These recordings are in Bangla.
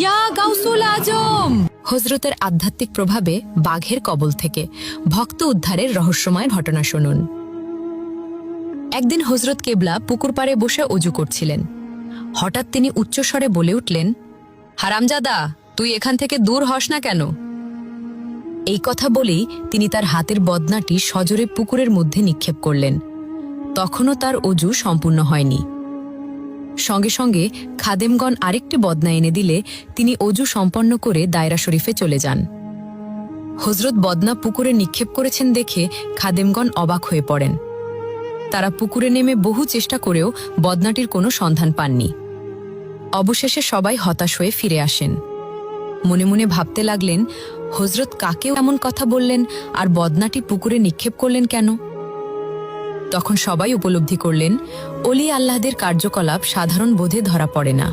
ইয়া গাউসুল আজম! হযরতের আধ্যাত্মিক প্রভাবে বাঘের কবল থেকে ভক্ত উদ্ধারের রহস্যময় ঘটনা শুনুন। একদিন হযরত কেবলা পুকুর পাড়ে বসে অজু করছিলেন। হঠাৎ তিনি উচ্চস্বরে বলে উঠলেন, হারামজাদা, তুই এখান থেকে দূর হস না কেন? এই কথা বলেই তিনি তার হাতের বদনাটি সজোরে পুকুরের মধ্যে নিক্ষেপ করলেন। তখনও তার অজু সম্পূর্ণ হয়নি। সঙ্গে সঙ্গে খাদেমগণ আরেকটি বদনা এনে দিলে তিনি অজু সম্পন্ন করে দায়রা শরীফে চলে যান। হযরত বদনা পুকুরে নিক্ষেপ করেছেন দেখে খাদেমগণ অবাক হয়ে পড়েন। তারা পুকুরে নেমে বহু চেষ্টা করেও বদনাটির কোনো সন্ধান পাননি। অবশেষে সবাই হতাশ হয়ে ফিরে আসেন। মনে মনে ভাবতে লাগলেন, হযরত কাকেও এমন কথা বললেন আর বদনাটি পুকুরে নিক্ষেপ করলেন কেন? তখন সবাই উপলব্ধি করলেন, অলি আল্লাহদের কার্যকলাপ সাধারণ বোধে ধরা পড়ে না।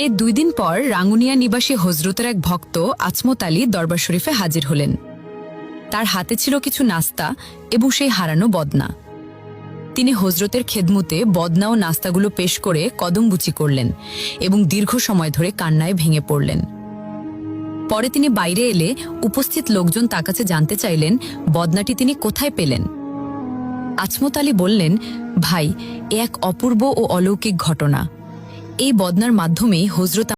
এর 2 দিন পর রাঙ্গুনিয়া নিবাসী হযরতের এক ভক্ত আজমত আলী দরবার শরীফে হাজির হলেন। তার হাতে ছিল কিছু নাস্তা এবং সেই হারানো বদনা। তিনি হযরতের খেদমতে বদনা ও নাস্তাগুলো পেশ করে কদমবুচি করলেন এবং দীর্ঘ সময় ধরে কান্নায় ভেঙে পড়লেন। পরে তিনি বাইরে এলে উপস্থিত লোকজন তার কাছে জানতে চাইলেন বদনাটি তিনি কোথায় পেলেন। আজমত আলী বললেন, ভাই, এ এক অপূর্ব ও অলৌকিক ঘটনা। এই বদনার মাধ্যমেই হযরত